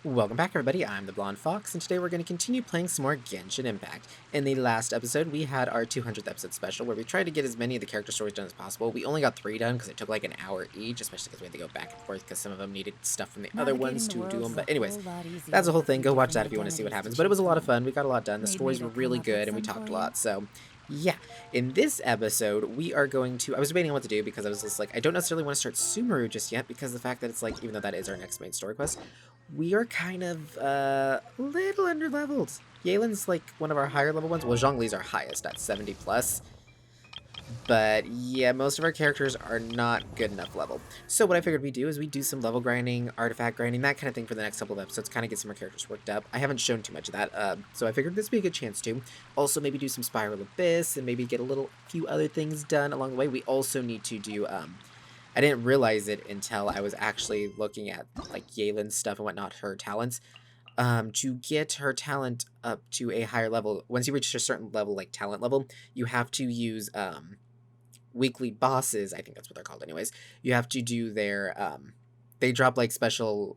Welcome back, everybody. I'm the Blonde Fox, and today we're going to continue playing some more Genshin Impact. In the last episode, we had our 200th episode special, where we tried to get as many of the character stories done as possible. We only got 3 done, because it took like an hour each, especially because we had to go back and forth, because some of them needed stuff from the other ones Navigating the to do world them. is But a anyways, whole lot easier that's a with whole a thing. few Go watch that different if you want to see what identities to happens. But it was choose a lot of from. fun. We got a lot done. The Need stories me were to come really up with good, and we some talked for a you? lot. So, yeah. In this episode, we are going to... I was debating on what to do, because I was just like, I don't necessarily want to start Sumeru just yet, because the fact that it's like, even though that is our next main story quest, we are kind of a little underleveled. Yelin's like one of our higher level ones. Well, Zhongli's our highest at 70 plus. But yeah, most of our characters are not good enough level. So what I figured we'd do is we'd do some level grinding, artifact grinding, that kind of thing for the next couple of episodes, kind of get some more characters worked up. I haven't shown too much of that, so I figured this would be a good chance to. Also, maybe do some Spiral Abyss, and maybe get a few other things done along the way. We also need to do, I didn't realize it until I was actually looking at, like, Yelin's stuff and whatnot, her talents. To get her talent up to a higher level, once you reach a certain level, like talent level, you have to use, weekly bosses, I think that's what they're called anyways. You have to do their, they drop, like, special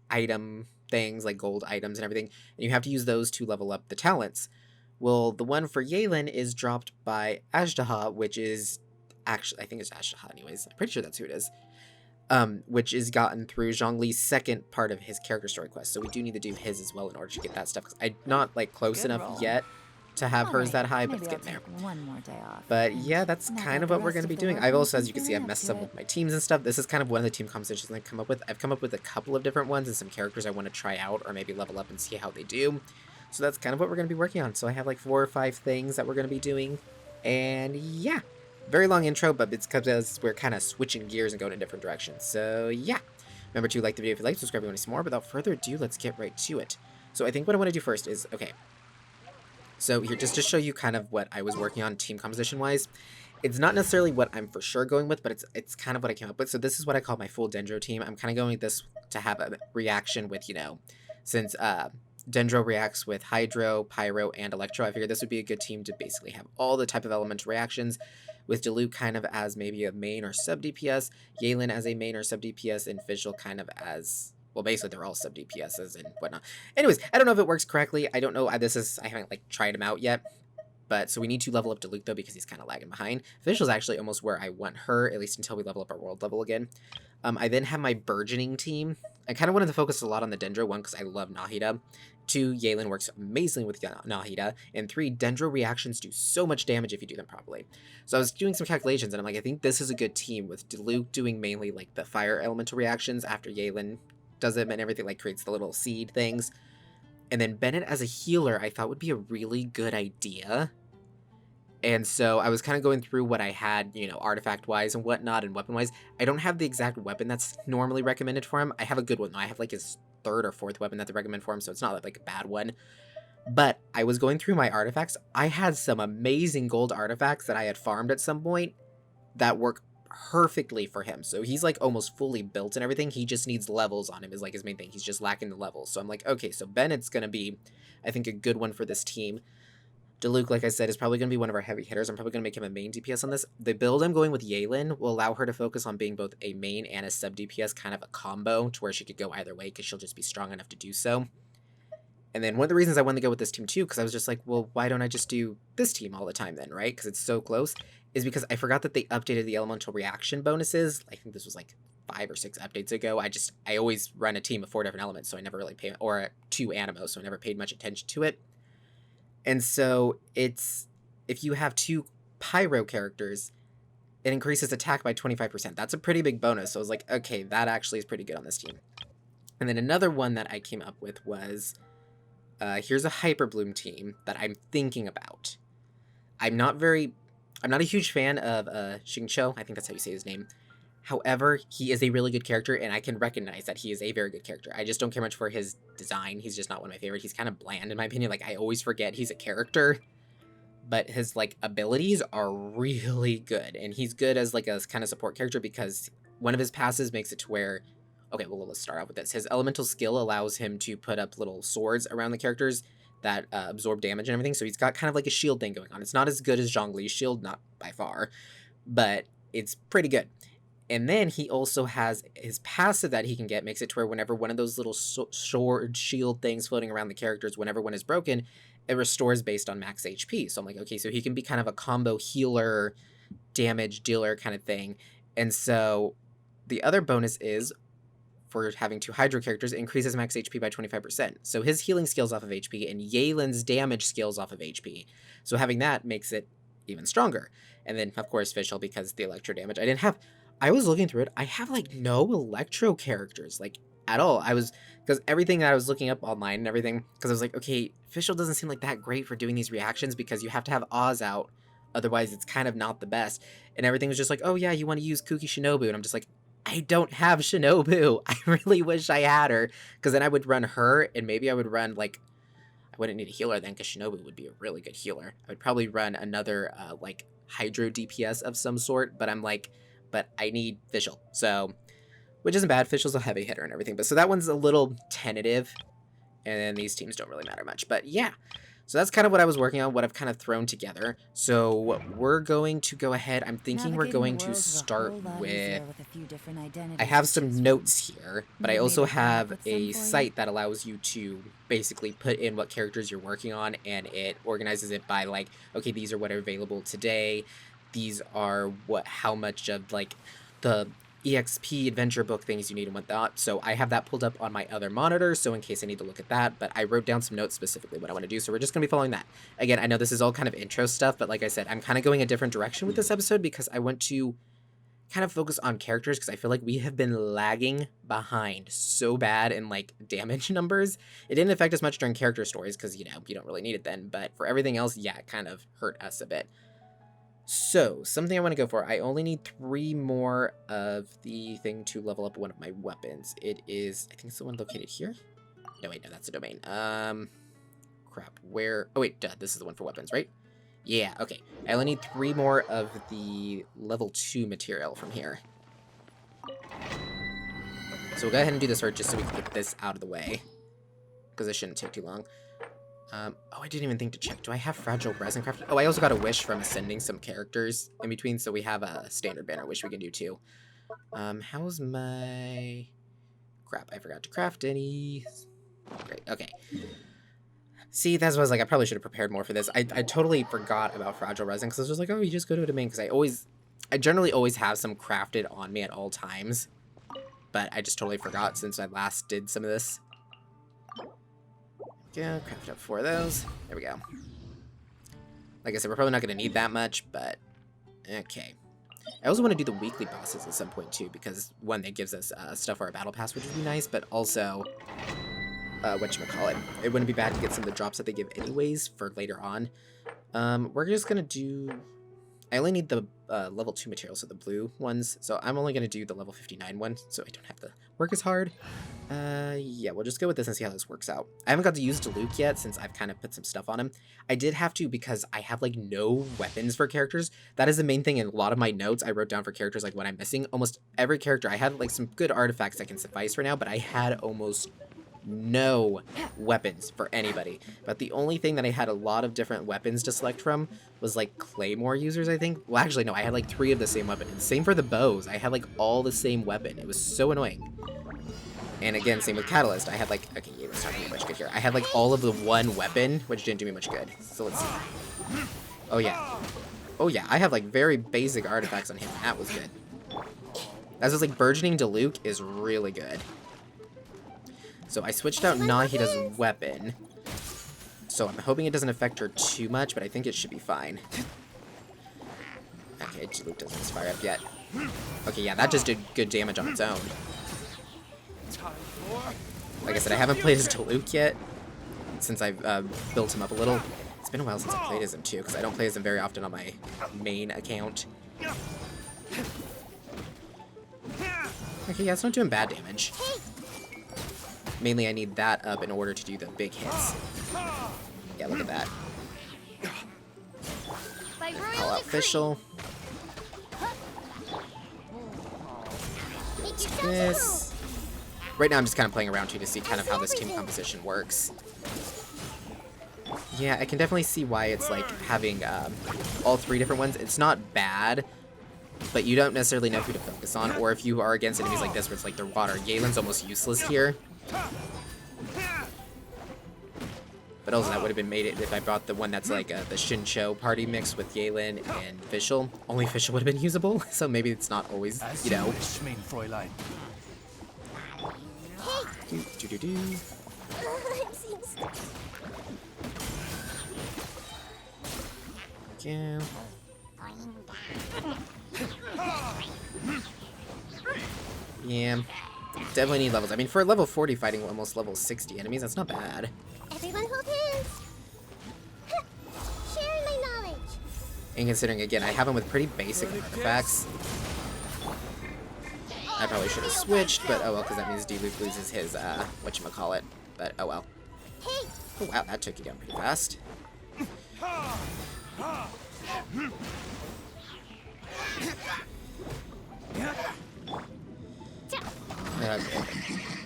item things, like gold items and everything, and you have to use those to level up the talents. Well, the one for Yelin is dropped by Ajdaha, which is, actually, I think it's Ajdaha anyways. I'm pretty sure that's who it is. Which is gotten through Zhongli's second part of his character story quest. So we do need to do his as well in order to get that stuff. Because I'm not, like, close Good enough roll. yet to have hers Alright, that high, but maybe it's I'll getting there. take one more day off. But And yeah, that's knock kind out of the what we're going rest to be of the doing. work I've once also, I'm as you can see, feeling I've up messed to up it. with my teams and stuff. This is kind of one of the team conversations I've come up with. I've come up with a couple of different ones and some characters I want to try out or maybe level up and see how they do. So that's kind of what we're going to be working on. So I have like 4 or 5 things that we're going to be doing. And yeah, very long intro, but it's because we're kind of switching gears and going in different directions. So yeah. Remember to like the video if you like, subscribe if you want to see more. Without further ado, let's get right to it. So I think what I want to do first is, okay. So here, just to show you kind of what I was working on team composition-wise, it's not necessarily what I'm for sure going with, but it's kind of what I came up with. So this is what I call my full Dendro team. I'm kind of going with this to have a reaction with, you know, since Dendro reacts with Hydro, Pyro, and Electro, I figured this would be a good team to basically have all the type of elemental reactions, with Diluc kind of as maybe a main or sub DPS, Yelan as a main or sub DPS, and Fischl kind of as, well, basically they're all sub DPSs and whatnot. Anyways, I don't know if it works correctly. I don't know. I haven't like tried them out yet. But so we need to level up Diluc though because he's kind of lagging behind. Fischl's actually almost where I want her, at least until we level up our world level again. I then have my burgeoning team. I kind of wanted to focus a lot on the Dendro one because I love Nahida. 2, Yelan works amazingly with Nahida. And 3, Dendro reactions do so much damage if you do them properly. So I was doing some calculations and I'm like, I think this is a good team with Diluc doing mainly like the fire elemental reactions after Yelan does them and everything, like creates the little seed things. And then Bennett as a healer I thought would be a really good idea. And so I was kind of going through what I had, you know, artifact-wise and whatnot and weapon-wise. I don't have the exact weapon that's normally recommended for him. I have a good one, though. I have, like, his 3rd or 4th weapon that they recommend for him, so it's not, like, a bad one. But I was going through my artifacts. I had some amazing gold artifacts that I had farmed at some point that work perfectly for him. So he's, like, almost fully built and everything. He just needs levels on him is, like, his main thing. He's just lacking the levels. So I'm like, okay, so Bennett's going to be, I think, a good one for this team. Diluc, like I said, is probably going to be one of our heavy hitters. I'm probably going to make him a main DPS on this. The build I'm going with Yelan will allow her to focus on being both a main and a sub DPS, kind of a combo, to where she could go either way, because she'll just be strong enough to do so. And then one of the reasons I wanted to go with this team too, because I was just like, well, why don't I just do this team all the time then, right? Because it's so close, is because I forgot that they updated the elemental reaction bonuses. I think this was like 5 or 6 updates ago. I always run a team of 4 different elements, so I never really pay, or 2 Animo, so I never paid much attention to it. And so it's, if you have 2 Pyro characters, it increases attack by 25%. That's a pretty big bonus. So I was like, okay, that actually is pretty good on this team. And then another one that I came up with was, here's a Hyper Bloom team that I'm thinking about. I'm not a huge fan of Xingqiu. I think that's how you say his name. However, he is a really good character, and I can recognize that he is a very good character. I just don't care much for his design. He's just not one of my favorite. He's kind of bland, in my opinion. Like, I always forget he's a character, but his, like, abilities are really good, and he's good as, like, a kind of support character because one of his passes makes it to where... Okay, well, let's start off with this. His elemental skill allows him to put up little swords around the characters that absorb damage and everything, so he's got kind of like a shield thing going on. It's not as good as Zhongli's shield, not by far, but it's pretty good. And then he also has his passive that he can get, makes it to where whenever one of those little sword shield things floating around the characters, whenever one is broken, it restores based on max HP. So I'm like, okay, so he can be kind of a combo healer, damage dealer kind of thing. And so the other bonus is, for having 2 Hydro characters, increases max HP by 25%. So his healing scales off of HP, and Yelan's damage scales off of HP. So having that makes it even stronger. And then, of course, Fischl, because the electro damage. I was looking through it, I have, like, no electro characters, like, at all. Because everything that I was looking up online and everything, because I was like, okay, Fischl doesn't seem like that great for doing these reactions, because you have to have Oz out, otherwise it's kind of not the best. And everything was just like, oh yeah, you want to use Kuki Shinobu, and I'm just like, I don't have Shinobu. I really wish I had her, because then I would run her, and maybe I would run, like, I wouldn't need a healer then, because Shinobu would be a really good healer. I would probably run another, like, Hydro DPS of some sort, but I'm like, but I need Fischl, so, which isn't bad. Fischl's a heavy hitter and everything, but so that one's a little tentative, and then these teams don't really matter much, but yeah. So that's kind of what I was working on, what I've kind of thrown together. So we're going to go ahead. I'm thinking we're going to start with... I have some notes here, but I also have a site that allows you to basically put in what characters you're working on, and it organizes it by, like, okay, these are what are available today. These are how much of, like, the EXP adventure book things you need and whatnot. So I have that pulled up on my other monitor, so in case I need to look at that, but I wrote down some notes specifically what I want to do, so we're just going to be following that. Again, I know this is all kind of intro stuff, but like I said, I'm kind of going a different direction with this episode because I want to kind of focus on characters, because I feel like we have been lagging behind so bad in, like, damage numbers. It didn't affect us much during character stories because, you know, you don't really need it then, but for everything else, yeah, it kind of hurt us a bit. So, something I want to go for. I only need 3 more of the thing to level up one of my weapons. It is, I think it's the one located here? No, wait, no, that's the domain. Crap, where? Oh, wait, duh, this is the one for weapons, right? Yeah, okay. I only need 3 more of the level 2 material from here. So we'll go ahead and do this first just so we can get this out of the way, because it shouldn't take too long. Oh, I didn't even think to check. Do I have fragile resin crafted? Oh, I also got a wish from ascending some characters in between, so we have a standard banner wish we can do too. How's my... Crap, I forgot to craft any. Great, okay. See, that's what I was like, I probably should have prepared more for this. I totally forgot about fragile resin, because I was just like, oh, you just go to a domain, because I generally always have some crafted on me at all times. But I just totally forgot since I last did some of this. Yeah, craft up 4 of those. There we go. Like I said, we're probably not going to need that much, but okay. I also want to do the weekly bosses at some point too, because one, that gives us stuff for our battle pass, which would be nice, but also, whatchamacallit, it wouldn't be bad to get some of the drops that they give anyways for later on. We're just going to do... I only need the level 2 materials, so the blue ones, so I'm only going to do the level 59 one, so I don't have to work as hard. Yeah, we'll just go with this and see how this works out. I haven't got to use Diluc yet, since I've kind of put some stuff on him. I did have to, because I have, like, no weapons for characters. That is the main thing in a lot of my notes I wrote down for characters, like, what I'm missing. Almost every character, I had, like, some good artifacts that can suffice for now, but I had almost no weapons for anybody. But the only thing that I had a lot of different weapons to select from was, like, Claymore users, I think. Well, actually, no, I had, like, 3 of the same weapon. And same for the bows. I had, like, all the same weapon. It was so annoying. And again, same with Catalyst. I had, like, okay, yeah, let's not do much good here. I had, like, all of the one weapon, which didn't do me much good. So let's see. Oh, yeah. Oh, yeah, I have, like, very basic artifacts on him. That was good. As was, like, Burgeoning Diluc is really good. So I switched out Nahida's weapon. So I'm hoping it doesn't affect her too much, but I think it should be fine. Okay, Diluc doesn't fire up yet. Okay, yeah, that just did good damage on its own. Like I said, I haven't played as Diluc yet, since I've built him up a little. It's been a while since I played as him, too, because I don't play as him very often on my main account. Okay, yeah, it's not doing bad damage. Mainly, I need that up in order to do the big hits. Yeah, look at that. Call out Fischl. This. Right now, I'm just kind of playing around too to see kind of how this team composition works. Yeah, I can definitely see why it's like having all 3 different ones. It's not bad, but you don't necessarily know who to focus on, or if you are against enemies like this where it's like they're water. Galen's almost useless here. But also that would have been made it if I brought the one that's like the Shincho party mix with Galen and Fischl. Only Fischl would have been usable, so maybe it's not always, you know. Yeah. Yeah. Definitely need levels. I mean, for level 40 fighting almost level 60 enemies, that's not bad. Everyone hold hands. Sharing my knowledge. And considering, again, I have him with pretty basic artifacts. I probably should have switched, but oh well, because that means D-Luke loses his, whatchamacallit. But oh well. Hey. Oh wow, that took you down pretty fast.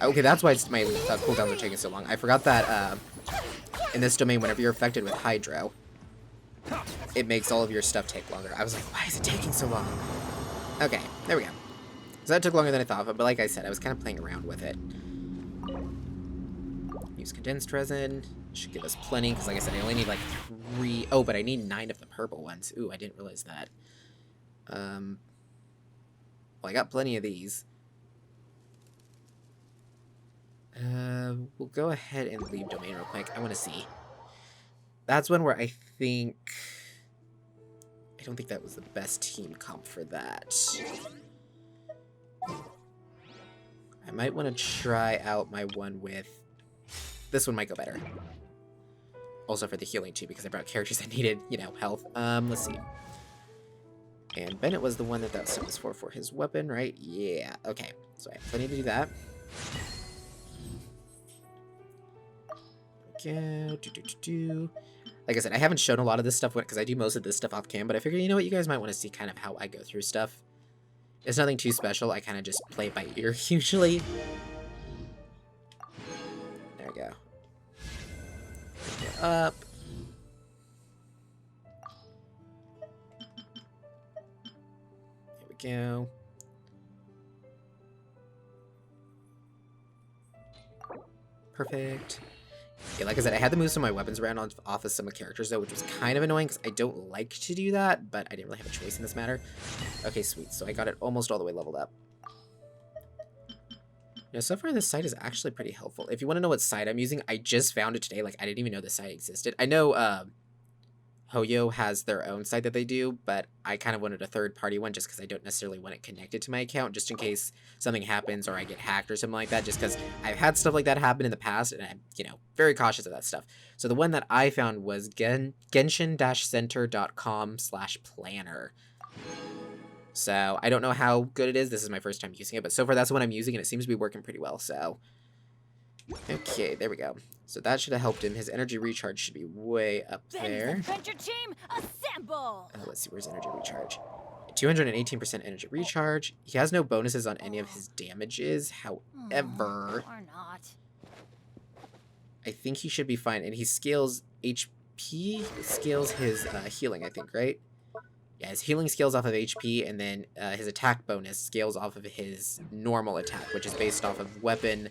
Okay, that's why my cooldowns are taking so long. I forgot that in this domain, whenever you're affected with Hydro, it makes all of your stuff take longer. I was like, why is it taking so long? Okay, there we go. So that took longer than I thought, but like I said, I was kind of playing around with it. Use condensed resin. Should give us plenty, because like I said, I only need like 3... Oh, but I need 9 of the purple ones. Ooh, I didn't realize that. Well, I got plenty of these. We'll go ahead and leave domain real quick. I want to see. That's one where I think... I don't think that was the best team comp for that. I might want to try out my one with... This one might go better. Also for the healing too, because I brought characters that needed, you know, health. Let's see. And Bennett was the one that was for his weapon, right? Yeah, okay. So I have plenty to do that. Go. Like I said, I haven't shown a lot of this stuff because I do most of this stuff off cam, but I figured, you know what, you guys might want to see kind of how I go through stuff. It's nothing too special. I kind of just play it by ear usually. There we go. Up. There we go. Perfect. Yeah, like I said, I had to move some of my weapons around off of some of the characters, though, which was kind of annoying, because I don't like to do that, but I didn't really have a choice in this matter. Okay, sweet. So I got it almost all the way leveled up. Now, so far, this site is actually pretty helpful. If you want to know what site I'm using, I just found it today. Like, I didn't even know this site existed. I know, Hoyo has their own site that they do, but I kind of wanted a third-party one just because I don't necessarily want it connected to my account, just in case something happens or I get hacked or something like that, just because I've had stuff like that happen in the past, and I'm, you know, very cautious of that stuff. So the one that I found was genshin-center.com/planner. So I don't know how good it is. This is my first time using it, but so far that's the one I'm using, and it seems to be working pretty well, so... Okay, there we go. So that should have helped him. His energy recharge should be way up there. Adventure team, assemble! Let's see, where's energy recharge? 218% energy recharge. He has no bonuses on any of his damages. However, Or not. I think he should be fine. And he scales HP, scales his healing, I think, right? Yeah, his healing scales off of HP, and then his attack bonus scales off of his normal attack, which is based off of weapon,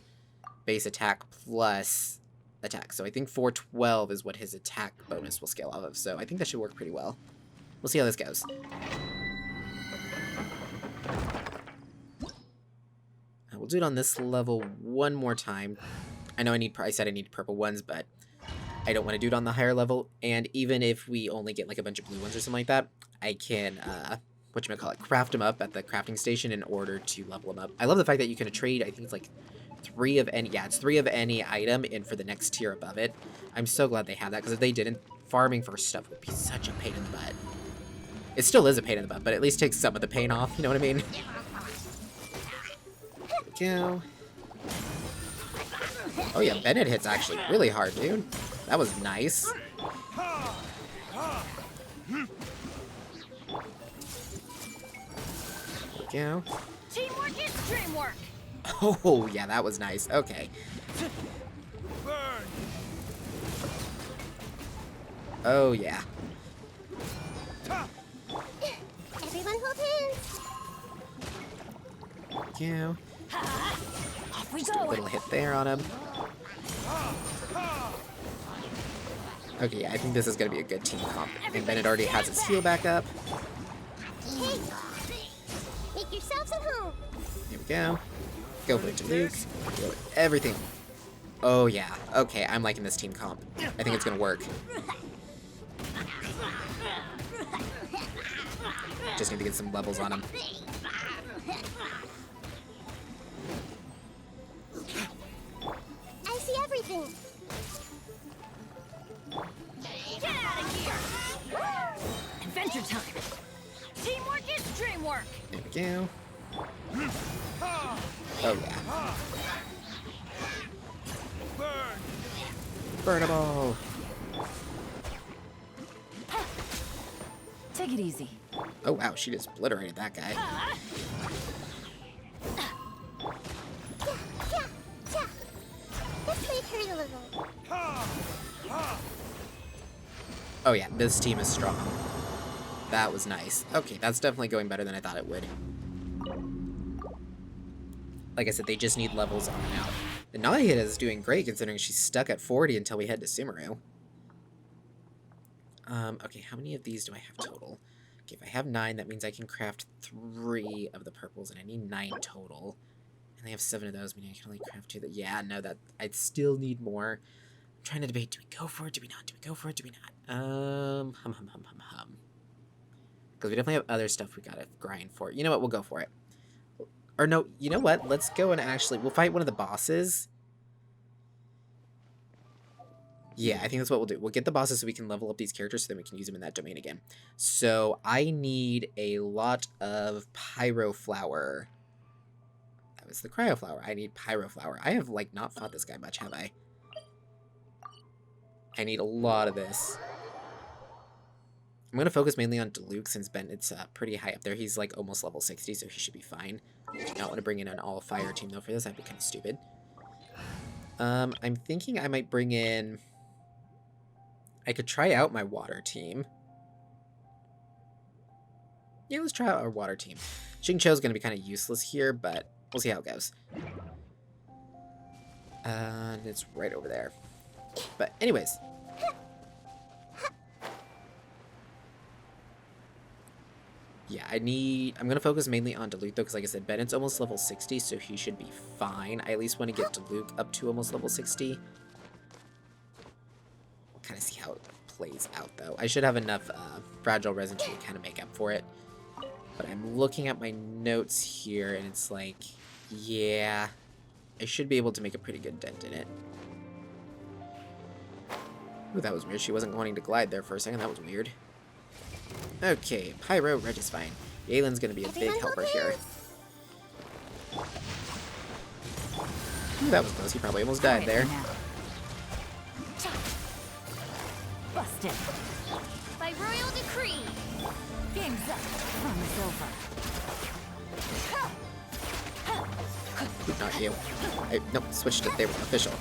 base attack, plus attack. So I think 412 is what his attack bonus will scale off of. So I think that should work pretty well. We'll see how this goes. We'll do it on this level one more time. I know I said I need purple ones, but I don't want to do it on the higher level. And even if we only get like a bunch of blue ones or something like that, I can, craft them up at the crafting station in order to level them up. I love the fact that you can trade, I think it's like 3 of any, yeah, it's 3 of any item in for the next tier above it. I'm so glad they have that, because if they didn't, farming for stuff would be such a pain in the butt. It still is a pain in the butt, but at least takes some of the pain off, you know what I mean? There we go. Oh yeah, Bennett hits actually really hard, dude. That was nice. Go. Teamwork is dreamwork. Oh, yeah, that was nice. Okay. Oh, yeah. Everyone hold hands. we go. Off we Just a go. little hit there on him. Okay, I think this is going to be a good team comp. And Bennett already has his heal back up. Hey! Make yourselves at home. Here we go. Go for it to Luke. Go everything. Oh yeah. Okay, I'm liking this team comp. I think it's gonna work. Just need to get some levels on him. I see everything. Get out of here. Adventure time. Teamwork is dreamwork. There we go. Oh yeah. Burnable. Take it easy. Oh wow, she just obliterated that guy. Yeah, yeah. This might hurt a little. Oh yeah, this team is strong. That was nice. Okay, that's definitely going better than I thought it would. Like I said, they just need levels on now. The Nahida is doing great considering she's stuck at 40 until we head to Sumeru. Okay, how many of these do I have total? Okay, if I have 9, that means I can craft 3 of the purples, and I need 9 total. And I have 7 of those, meaning I can only craft 2. Yeah, no, that I'd still need more. I'm trying to debate, do we go for it, do we not? Do we go for it, do we not? Because we definitely have other stuff we gotta grind for. You know what, we'll go for it. Or no, you know what, let's go and actually, we'll fight one of the bosses. Yeah, I think that's what we'll do. We'll get the bosses so we can level up these characters so then we can use them in that domain again. So I need a lot of Pyro Flower. That was the Cryo Flower. I need Pyro Flower. I have, like, not fought this guy much, have I? I need a lot of this. I'm going to focus mainly on Diluc since Bennett's pretty high up there. He's, like, almost level 60, so he should be fine. I do not want to bring in an all-fire team, though, for this. That'd be kind of stupid. I'm thinking I might bring in... I could try out my water team. Yeah, let's try out our water team. Xingqiu's going to be kind of useless here, but we'll see how it goes. And it's right over there. But anyways. Yeah, I'm going to focus mainly on Diluc, though, because like I said, Bennett's almost level 60, so he should be fine. I at least want to get Diluc up to almost level 60. Kind of see how it plays out, though. I should have enough fragile resin to kind of make up for it. But I'm looking at my notes here, and it's like, yeah, I should be able to make a pretty good dent in it. Ooh, that was weird. She wasn't wanting to glide there for a second. That was weird. Okay, Pyro, Reg is fine. Yalen's gonna be a big helper here. Ooh, that was close. He probably almost died there. Busted. By royal decree. Game's up. Fun is over. Not you. Nope, switched it. They were official.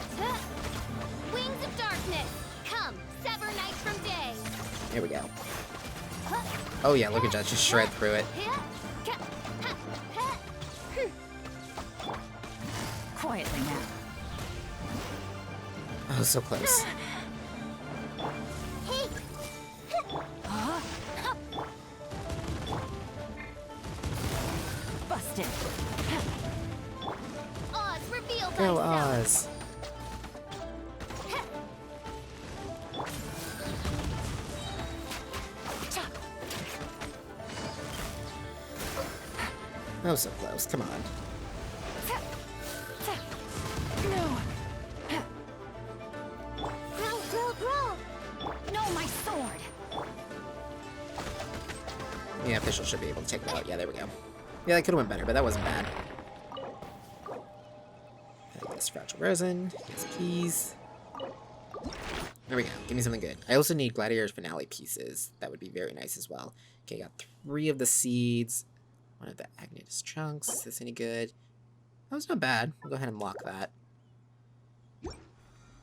Wings of darkness. Come, sever night from day. Here we go. Oh yeah, look at that. Just shred through it. Quietly now. Oh, so close. Hey, Busted. Oz, reveal Go thyself. Oz. Oh, so close. Come on. No. Grow. No, my sword. The official should be able to take it out. Yeah, there we go. Yeah, that could have went better, but that wasn't bad. I guess fragile resin. Yes, keys. There we go. Give me something good. I also need Gladiator's Finale pieces. That would be very nice as well. Okay, got 3 of the seeds. 1 of the Agnatus chunks. Is this any good? That was not bad. We'll go ahead and lock that.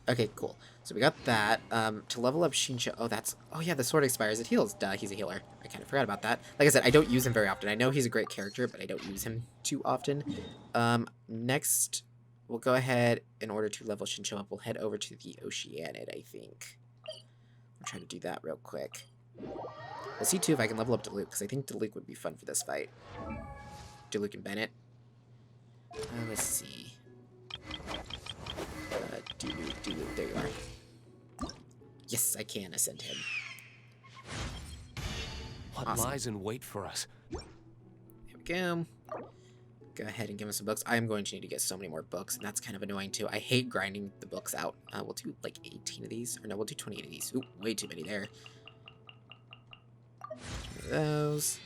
Okay, cool. So we got that. To level up Shinsho... Oh yeah, the sword expires. It heals. Duh, he's a healer. I kind of forgot about that. Like I said, I don't use him very often. I know he's a great character, but I don't use him too often. Next, we'll go ahead, in order to level Shinsho up, we'll head over to the Oceanid, I think. I'll try to do that real quick. We'll see, too, if I can level up Diluc, because I think Diluc would be fun for this fight. Diluc and Bennett. Let's see. Diluc, there you are. Yes, I can ascend him. What Awesome. lies in wait for us? Here we go. Go ahead and give him some books. I am going to need to get so many more books, and that's kind of annoying, too. I hate grinding the books out. We'll do, like, 18 of these. Or no, we'll do 28 of these. Ooh, way too many there. One of those.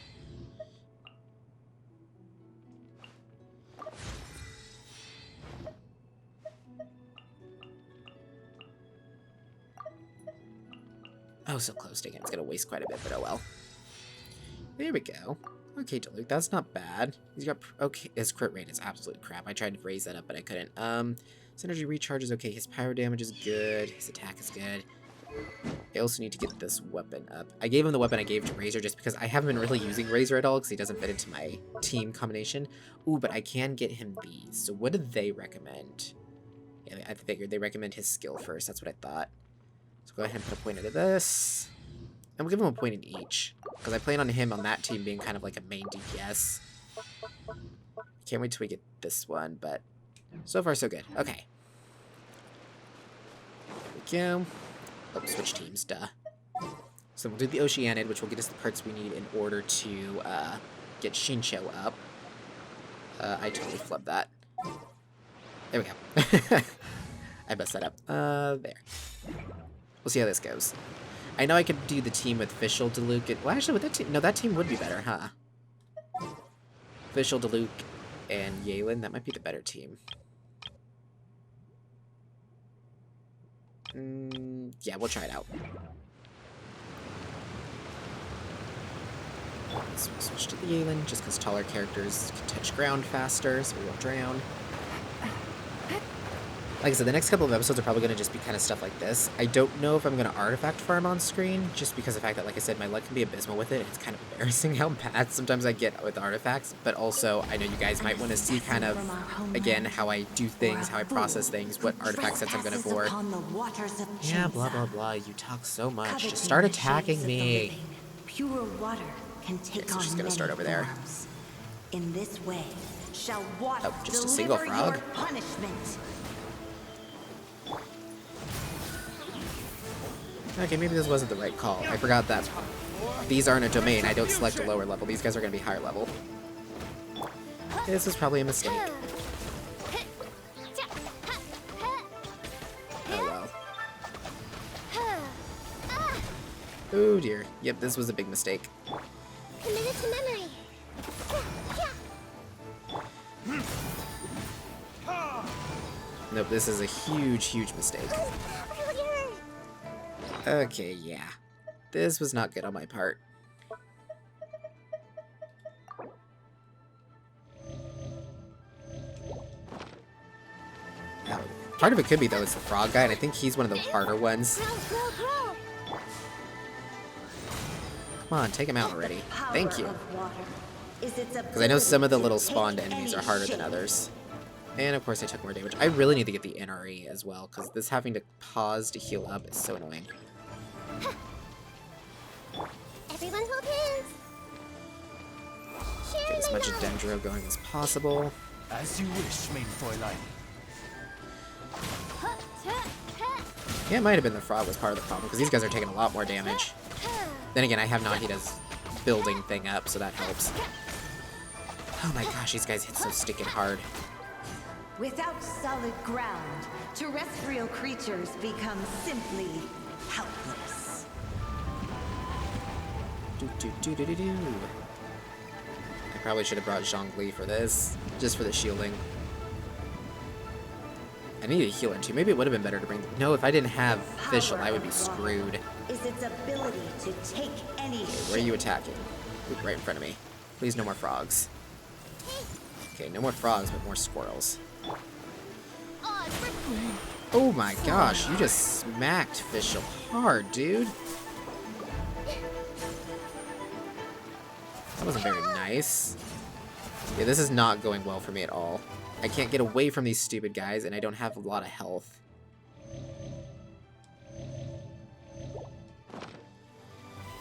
Oh, so close. Dang it. It's going to waste quite a bit, but oh well. There we go. Okay, Diluc, that's not bad. He's got... Okay, his crit rate is absolute crap. I tried to raise that up, but I couldn't. His energy recharge is okay. His pyro damage is good. His attack is good. I also need to get this weapon up. I gave him the weapon I gave to Razor just because I haven't been really using Razor at all because he doesn't fit into my team combination. Ooh, but I can get him these. So what did they recommend? Yeah, I figured they recommend his skill first. That's what I thought. So go ahead and put a point into this. And we'll give him a point in each. Because I plan on him on that team being kind of like a main DPS. Can't wait till we get this one, but so far so good. Okay. There we go. Oh, switch teams, duh. So we'll do the Oceanid, which will get us the parts we need in order to get Shinsho up. I totally flubbed that. There we go. I messed that up. There. We'll see how this goes. I know I could do the team with Fischl, Diluc, and... Well, actually, with that team... No, that team would be better, huh? Fischl, Diluc, and Yalen. That might be the better team. Yeah, we'll try it out. So we'll switch to the Yalen, just because taller characters can touch ground faster, so we won't drown. Like I said, the next couple of episodes are probably going to just be kind of stuff like this. I don't know if I'm going to artifact farm on screen, just because of the fact that, like I said, my luck can be abysmal with it. It's kind of embarrassing how bad sometimes I get with artifacts, but also I know you guys might want to see kind of, again, how I do things, how I process things, what artifact sets I'm going to afford. Yeah, blah, blah, blah. You talk so much. Just start attacking me. Pure water can take Okay, so on she's gonna many start over there. forms. In this way, shall water Oh, just a single deliver frog? your punishment. Okay, maybe this wasn't the right call. I forgot that these aren't a domain. I don't select a lower level. These guys are going to be higher level. This is probably a mistake. Oh well. Oh dear. Yep, this was a big mistake. Committed to memory. Nope, this is a huge, huge mistake. Okay, yeah. This was not good on my part. Part of it could be, though, it's the frog guy, and I think he's one of the harder ones. Come on, take him out already. Thank you. Because I know some of the little spawned enemies are harder than others. And of course I took more damage. I really need to get the NRE as well, because this having to pause to heal up is so annoying. Everyone hold hands. Get as much Dendro going as possible. As you wish, main Fräulein. Yeah, it might have been the frog was part of the problem, because these guys are taking a lot more damage. Then again, I have Nahida's building thing up, so that helps. Oh my gosh, these guys hit so sticking hard. Without solid ground, terrestrial creatures become simply helpless. Do. I probably should have brought Zhongli for this, just for the shielding. I need a healer too. Maybe it would have been better to bring... No, if I didn't have Fischl, I would be screwed. Is its ability to take any Where are you attacking? Ooh, right in front of me. Please, no more frogs. Okay, no more frogs, but more squirrels. Oh my gosh, you just smacked Fischl hard, dude. That wasn't very nice. Yeah, this is not going well for me at all. I can't get away from these stupid guys, and I don't have a lot of health.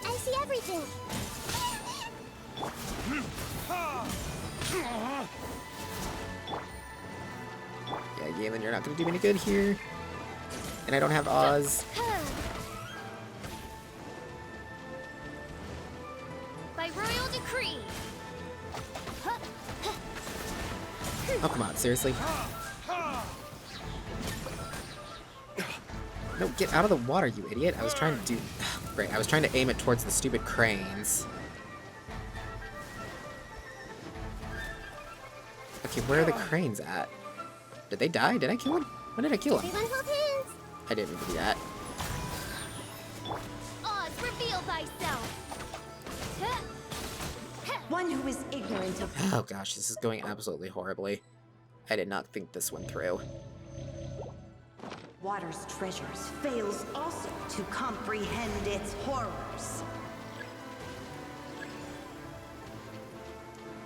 I see everything. Yeah, Galen, you're not going to do me any good here. And I don't have Oz. By royal decree. Oh, come on, seriously? No, get out of the water, you idiot. I was trying to do... Great, I was trying to aim it towards the stupid cranes. Okay, where are the cranes at? Did they die? Did I kill them? When did I kill them? Everyone hold hands. I didn't mean to do that. Oz, reveal thyself. One who is ignorant of Oh gosh, this is going absolutely horribly. I did not think this one through. water's treasures fails also to comprehend its horrors.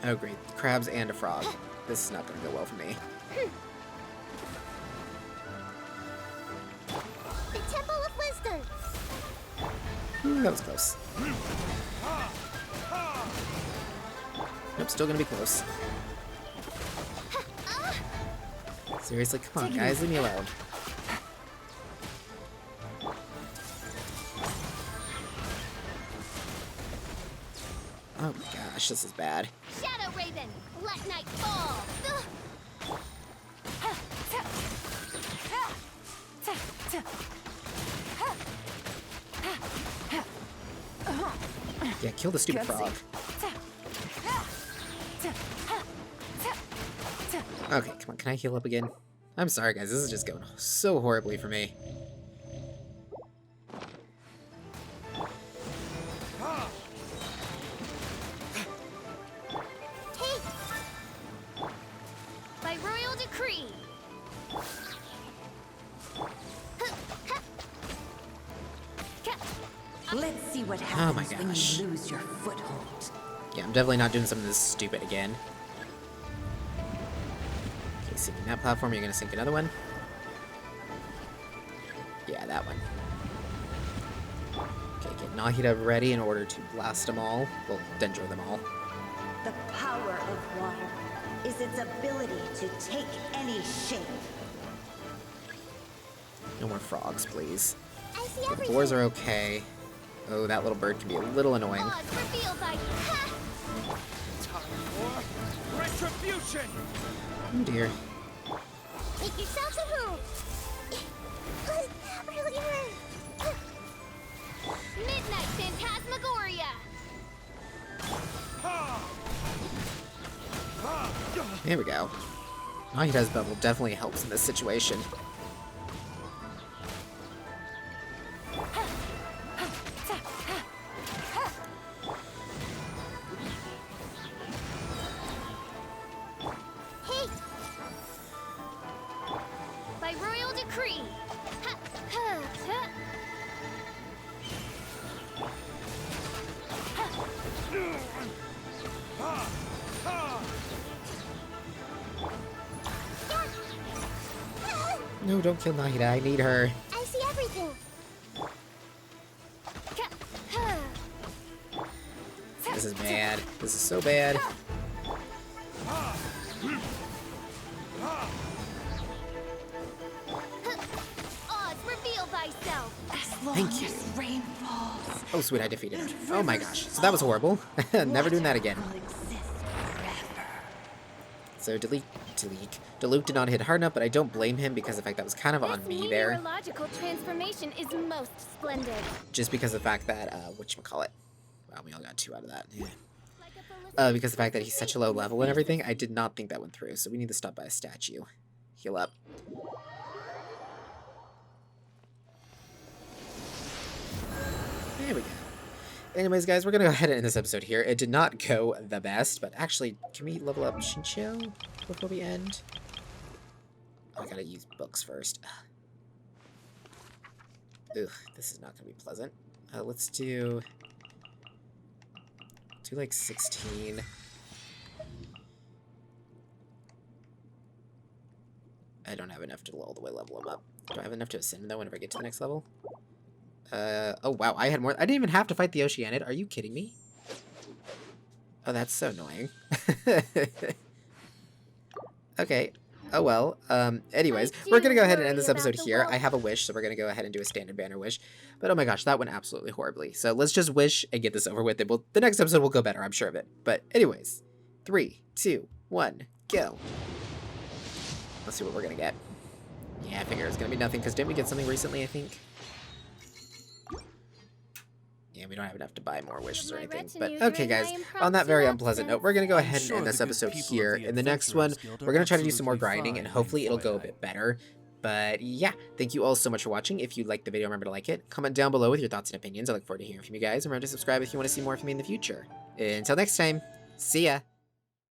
Oh great, crabs and a frog. This is not going to go well for me. The Temple of Wisdom. That was close. Nope, still going to be close. Seriously, come on guys, leave me alone. Oh gosh, this is bad. Shadow Raven, let night fall. Yeah, kill the stupid frog. Okay, come on, can I heal up again? I'm sorry guys, this is just going so horribly for me. By royal decree. Let's see what Oh happens my when gosh. you lose your foothold. Yeah, I'm definitely not doing something this stupid again. Okay, sinking that platform, you're gonna sink another one? Yeah, that one. Okay, get Nahida ready in order to blast them all. Well, Dendro them all. The power of water is its ability to take any shape. No more frogs, please. I see The everything. boars are okay. Oh, that little bird can be a little annoying. Oz, reveal thy. Time for retribution! Oh dear. Make yourselves at home. Midnight Phantasmagoria. There we go. Nahida's bubble definitely helps in this situation. Hey. By royal decree. Ha, ha, ha. No, don't kill Nahida. I need her. I see everything. This is bad. This is so bad. Oz, reveal thyself. As long Thank you. as rain falls, Oh sweet, I defeated her. Oh my gosh. So that was horrible. Never doing that again. will exist forever. So Diluc did not hit hard enough, but I don't blame him because of the fact that was kind of on me there. Meteorological transformation is most splendid. Just because of the fact that, whatchamacallit. Wow, we all got 2 out of that. Yeah. Like a ballistic Because of the fact that he's such a low level and everything, I did not think that went through. So we need to stop by a statue. Heal up. There we go. Anyways, guys, we're going to go ahead and end this episode here. It did not go the best, but actually, can we level up Shincho before we end? Oh, I gotta use books first. Ugh, this is not gonna be pleasant. Let's do like 16. I don't have enough to all the way level him up. Do I have enough to ascend though whenever I get to the next level? Oh wow, I had more. I didn't even have to fight the Oceanid. Are you kidding me? Oh, that's so annoying. Okay. Oh well. Anyways, we're gonna go ahead and end this episode here. I have a wish, so we're gonna go ahead and do a standard banner wish. But oh my gosh, that went absolutely horribly. So let's just wish and get this over with. The next episode will go better, I'm sure of it. But anyways, 3, 2, 1, go. Let's see what we're gonna get. Yeah, I figure it's gonna be nothing, because didn't we get something recently, I think? Yeah, we don't have enough to buy more wishes or anything. But okay, guys, on that very unpleasant note, we're going to go ahead and end this episode here. In the next one, we're going to try to do some more grinding, and hopefully it'll go a bit better. But yeah, thank you all so much for watching. If you liked the video, remember to like it. Comment down below with your thoughts and opinions. I look forward to hearing from you guys. Remember to subscribe if you want to see more from me in the future. Until next time, see ya!